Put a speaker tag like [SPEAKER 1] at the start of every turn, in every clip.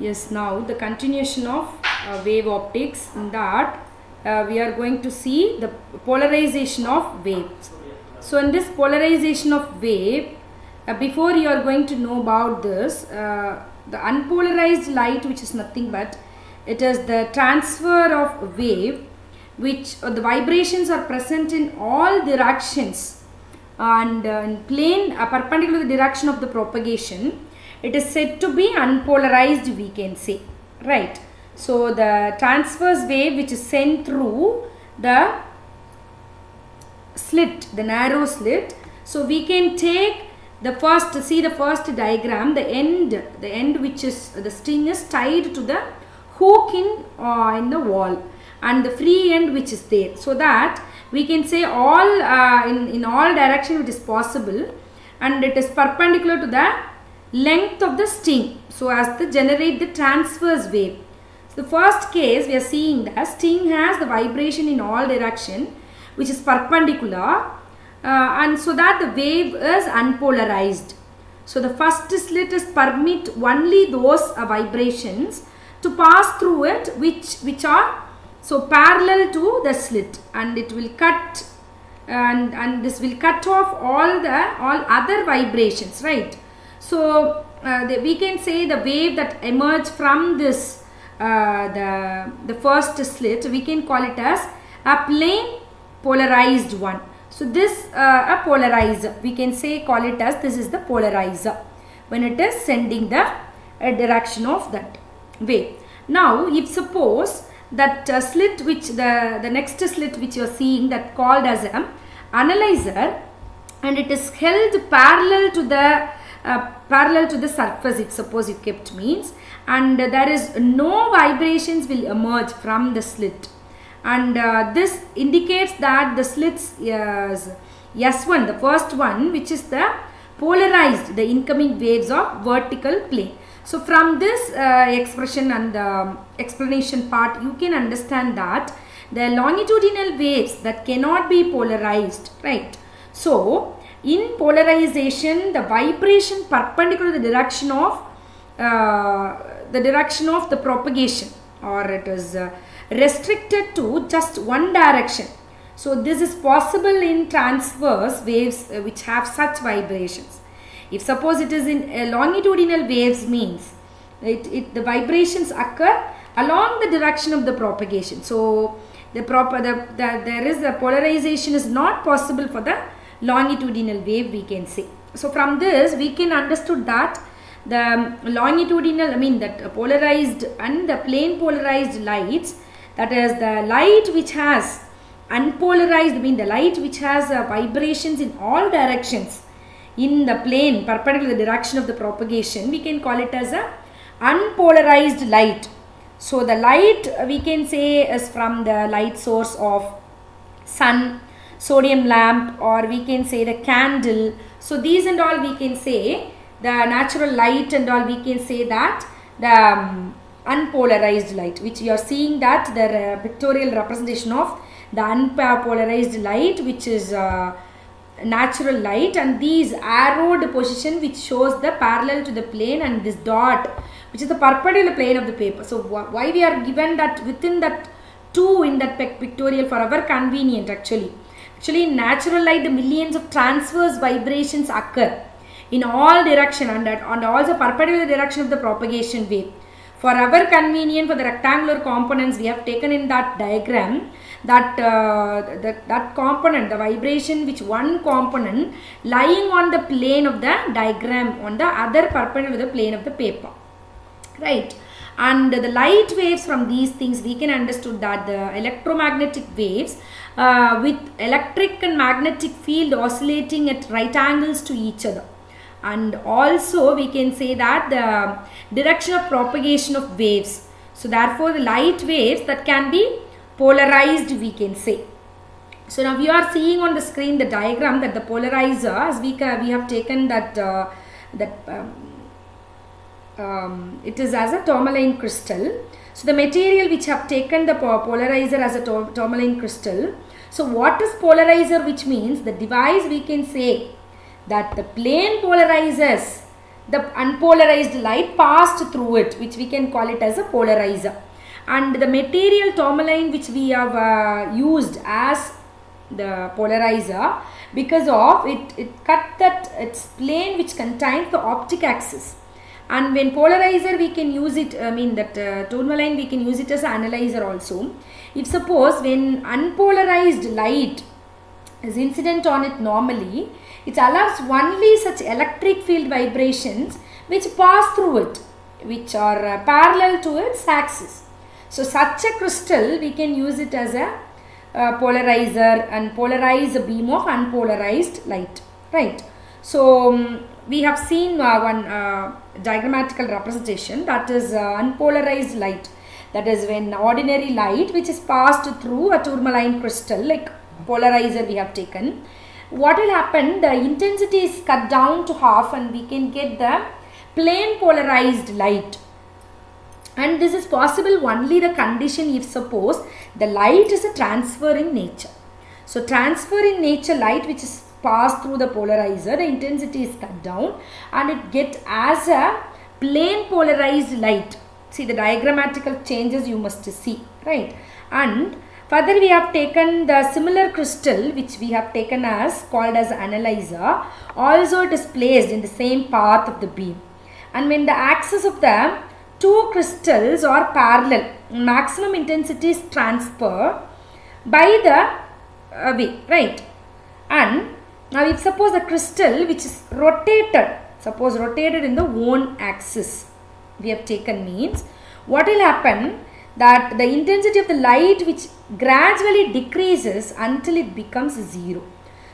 [SPEAKER 1] Yes, now the continuation of wave optics, in that we are going to see the polarization of waves. So in this polarization of wave, before you are going to know about this, the unpolarized light, which is nothing but it is the transfer of wave, which the vibrations are present in all directions and in plane perpendicular to the direction of the propagation. It is said to be unpolarized, we can say, right? So the transverse wave which is sent through the slit, the narrow slit. So we can take the first, see the first diagram, the end which is the string is tied to the hook in the wall, and the free end which is there, so that we can say all in all direction it is possible, and it is perpendicular to the length of the sting, so as to generate the transverse wave. So the first case we are seeing that sting has the vibration in all direction which is perpendicular, and so that the wave is unpolarized. So the first slit is permit only those vibrations to pass through it which are so parallel to the slit, and it will cut and this will cut off all other vibrations, right? So we can say the wave that emerge from this the first slit, we can call it as a plane polarized one. So this a polarizer, we can say, call it as this is the polarizer when it is sending the direction of that wave. Now if suppose that slit which the next slit which you are seeing, that called as a analyzer, and it is held parallel to the surface, if suppose you kept means, and there is no vibrations will emerge from the slit, and this indicates that the slits is S1, the first one, which is the polarized, the incoming waves of vertical plane. So from this expression and the explanation part, you can understand that the longitudinal waves that cannot be polarized, right? So in polarization, the vibration perpendicular to the direction of the propagation, or it is restricted to just one direction. So this is possible in transverse waves which have such vibrations. If suppose it is in longitudinal waves, means the vibrations occur along the direction of the propagation. So there is the polarization is not possible for the longitudinal wave, we can say. So from this we can understood that the longitudinal, that polarized and the plane polarized lights, that is the light which has unpolarized, the light which has vibrations in all directions in the plane perpendicular to the direction of the propagation, we can call it as a unpolarized light. So the light we can say is from the light source of sun, sodium lamp, or we can say the candle. So these and all we can say the natural light, and all we can say that the unpolarized light, which you are seeing that the pictorial representation of the unpolarized light, which is natural light, and these arrowed position which shows the parallel to the plane, and this dot which is the perpendicular plane of the paper. So why we are given that within that 2 in that pictorial for our convenient, actually in natural light the millions of transverse vibrations occur in all direction, and also perpendicular direction of the propagation wave. For our convenience, for the rectangular components, we have taken in that diagram that that component, the vibration which one component lying on the plane of the diagram, on the other perpendicular to the plane of the paper, right? And the light waves, from these things we can understood that the electromagnetic waves with electric and magnetic field oscillating at right angles to each other. And also we can say that the direction of propagation of waves. So therefore the light waves that can be polarized, we can say. So now we are seeing on the screen the diagram that the polarizer, as we have taken that it is as a tourmaline crystal. So the material which have taken the polarizer as a tourmaline crystal. So what is polarizer, which means the device, we can say that the plane polarizes the unpolarized light passed through it, which we can call it as a polarizer. And the material tourmaline which we have used as the polarizer, because of it cut that its plane which contains the optic axis. And when polarizer we can use it, tourmaline we can use it as an analyzer also. If suppose when unpolarized light is incident on it normally, it allows only such electric field vibrations which pass through it, which are parallel to its axis. So such a crystal we can use it as a polarizer and polarize a beam of unpolarized light, right? So we have seen one diagrammatical representation, that is unpolarized light. That is when ordinary light which is passed through a tourmaline crystal, like polarizer we have taken, what will happen, the intensity is cut down to half and we can get the plane polarized light. And this is possible only the condition if suppose the light is a transfer in nature. So transfer in nature light which is passed through the polarizer, the intensity is cut down and it gets as a plane polarized light. See the diagrammatical changes you must see, right? And further we have taken the similar crystal which we have taken as called as analyzer. Also it is placed in the same path of the beam. And when the axis of the two crystals are parallel, maximum intensity is transferred by the way, right? And now if suppose the crystal which is rotated, suppose rotated in the own axis we have taken, means what will happen, that the intensity of the light which gradually decreases until it becomes 0.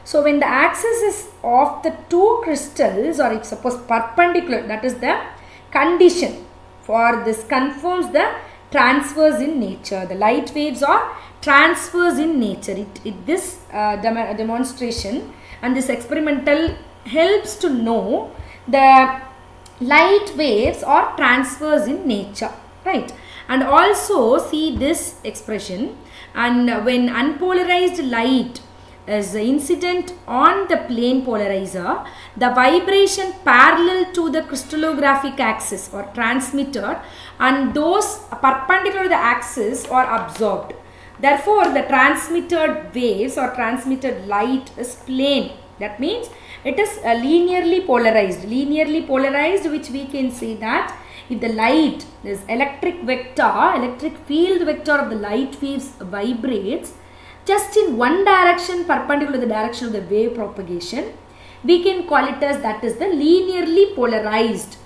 [SPEAKER 1] So when the axis is of the two crystals, or if suppose perpendicular, that is the condition for this, confirms the transfers in nature. The light waves are transfers in nature. This demonstration and this experimental helps to know the light waves or transfers in nature, right? And also see this expression, and when unpolarized light is incident on the plane polarizer, the vibration parallel to the crystallographic axis or transmitted, and those perpendicular to the axis are absorbed. Therefore the transmitted waves or transmitted light is plane. That means it is linearly polarized, which we can say that if the light, this electric field vector of the light waves vibrates just in one direction perpendicular to the direction of the wave propagation, we can call it as that is the linearly polarized,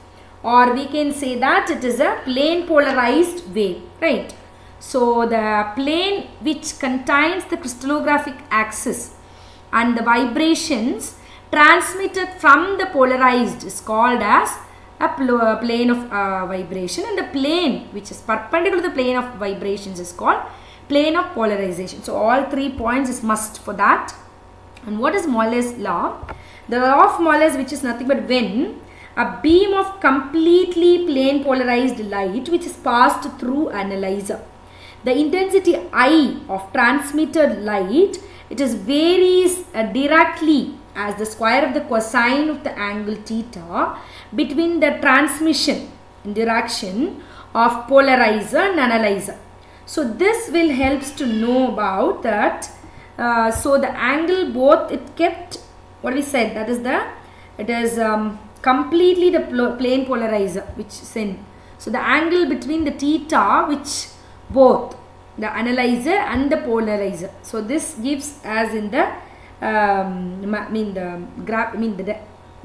[SPEAKER 1] or we can say that it is a plane polarized wave, right? So the plane which contains the crystallographic axis and the vibrations transmitted from the polarized is called as a plane of vibration, and the plane which is perpendicular to the plane of vibrations is called plane of polarization. So all 3 points is must for that. And what is Morley's law? The law of Morley's, which is nothing but when a beam of completely plane polarized light which is passed through analyzer, the intensity I of transmitted light, it is varies directly as the square of the cosine of the angle theta between the transmission direction of polarizer and analyzer. So this will helps to know about that. So the angle both it kept, what we said, that is it is completely the plane polarizer which send. So the angle between the theta which both the analyzer and the polarizer. So this gives as in the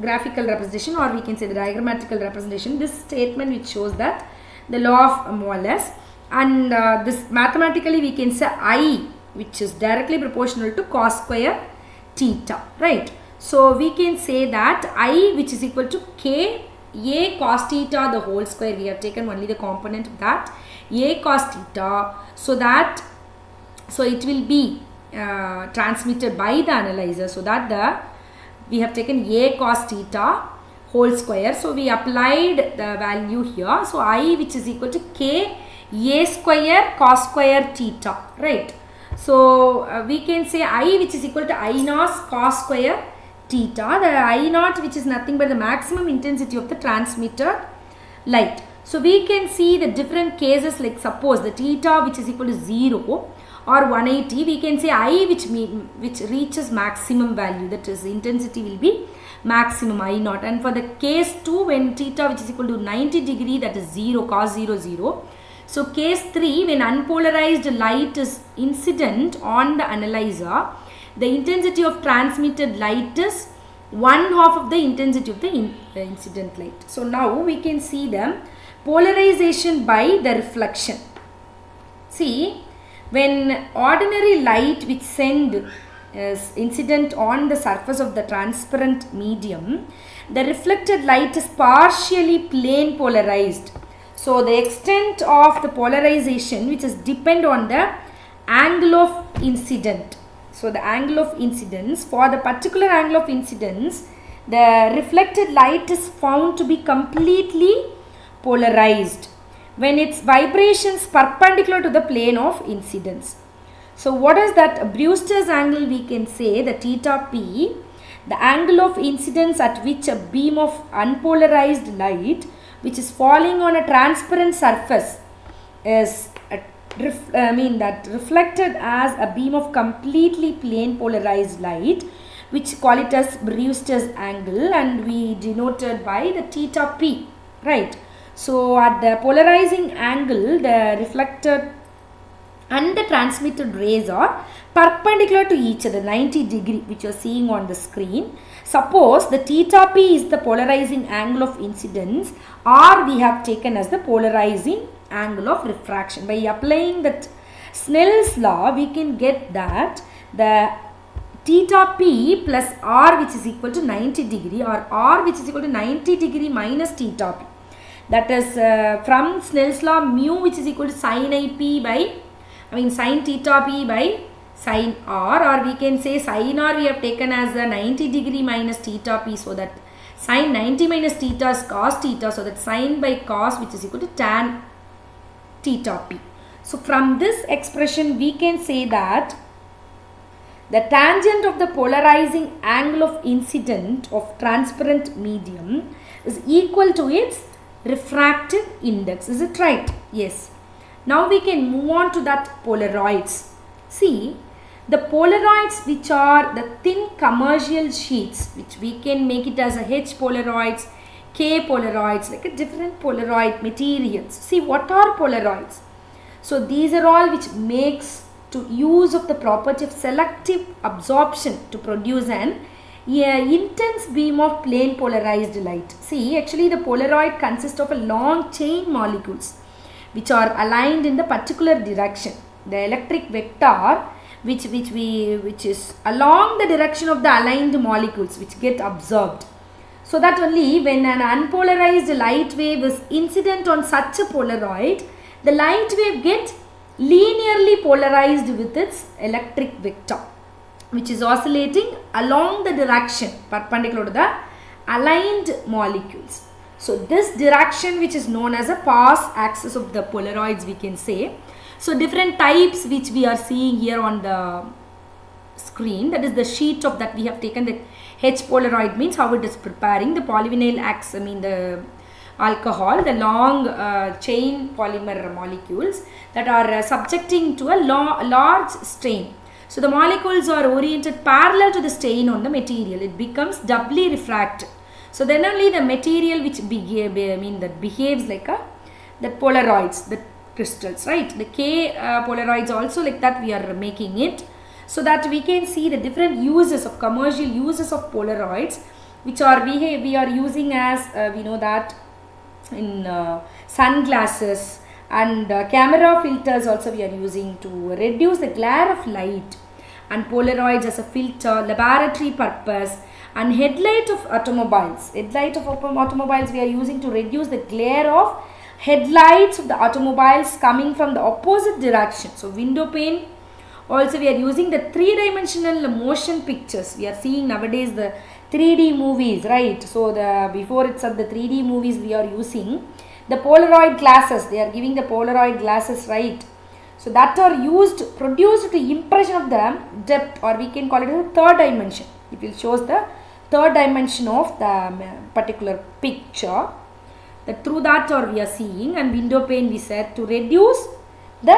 [SPEAKER 1] graphical representation, or we can say the diagrammatical representation, this statement which shows that the law of Morley's, and this mathematically we can say I, which is directly proportional to cos square theta, right? So we can say that I, which is equal to k a cos theta the whole square. We have taken only the component of that, a cos theta, so it will be transmitted by the analyzer, so that we have taken a cos theta whole square. So we applied the value here. So I, which is equal to k a square cos square theta, right? So we can say I, which is equal to I nos cos square theta, the I naught, which is nothing but the maximum intensity of the transmitted light. So we can see the different cases, like suppose the theta which is equal to 0 or 180, we can say I which reaches maximum value, that is intensity will be maximum I naught. And for the case 2, when theta which is equal to 90 degree, that is 0, cos 0, 0. So case 3, when unpolarized light is incident on the analyzer, the intensity of transmitted light is 1/2 of the intensity of the incident light. So now we can see the polarization by the reflection. See, when ordinary light which send is incident on the surface of the transparent medium, the reflected light is partially plane polarized. So the extent of the polarization which is depend on the angle of incident. So the angle of incidence, for the particular angle of incidence, the reflected light is found to be completely polarized when its vibrations perpendicular to the plane of incidence. So what is that Brewster's angle? We can say the theta p, the angle of incidence at which a beam of unpolarized light which is falling on a transparent surface is reflected as a beam of completely plane polarized light, which call it as Brewster's angle, and we denoted by the theta p, right? So at the polarizing angle, the reflected and the transmitted rays are perpendicular to each other, 90 degree, which you are seeing on the screen. Suppose the theta p is the polarizing angle of incidence, or we have taken as the polarizing angle of refraction. By applying that Snell's law, we can get that the theta p plus r which is equal to 90 degree, or r which is equal to 90 degree minus theta p. That is from Snell's law, mu which is equal to sin I p by, sin theta p by sin r, or we can say sin r we have taken as a 90 degree minus theta p, so that sin 90 minus theta is cos theta, so that sin by cos which is equal to tan theta p. So from this expression we can say that the tangent of the polarizing angle of incident of transparent medium is equal to its refractive index. Is it right? Yes. Now we can move on to that Polaroids. See, the Polaroids which are the thin commercial sheets, which we can make it as a H Polaroids, K Polaroids, like a different Polaroid materials. See, what are Polaroids? So these are all which makes to use of the property of selective absorption to produce an intense beam of plane polarized light. See, actually the Polaroid consists of a long chain molecules which are aligned in the particular direction. The electric vector which is along the direction of the aligned molecules which get absorbed. So that only when an unpolarized light wave is incident on such a Polaroid, the light wave gets linearly polarized with its electric vector, which is oscillating along the direction perpendicular to the aligned molecules. So this direction which is known as a path axis of the Polaroids, we can say. So different types which we are seeing here on the screen, that is the sheet of that we have taken. The H Polaroid means how it is preparing. The polyvinyl the alcohol, the long chain polymer molecules that are subjecting to a large strain. So the molecules are oriented parallel to the strain on the material. It becomes doubly refracted. So then only the material which that behaves like the Polaroids, the crystals, right? The K Polaroids also like that we are making it, so that we can see the different uses of commercial uses of Polaroids, which are we are using as we know that in sunglasses and camera filters also we are using to reduce the glare of light, and Polaroids as a filter, laboratory purpose, and headlight of automobiles. Headlight of automobiles we are using to reduce the glare of headlights of the automobiles coming from the opposite direction. So window pane also we are using the three-dimensional motion pictures. We are seeing nowadays the 3D movies, right? So before itself the 3D movies we are using the Polaroid glasses. They are giving the Polaroid glasses, right? So that are produced to impression of the depth, or we can call it a third dimension. It will shows the third dimension of the particular picture. That through that or we are seeing, and window pane we said to reduce the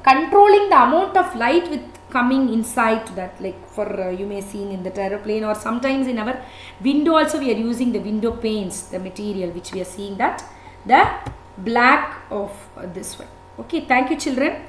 [SPEAKER 1] controlling the amount of light with coming inside to that, like for you may see in the aeroplane, or sometimes in our window also we are using the window panes, the material which we are seeing that the black of this one. Okay, thank you children.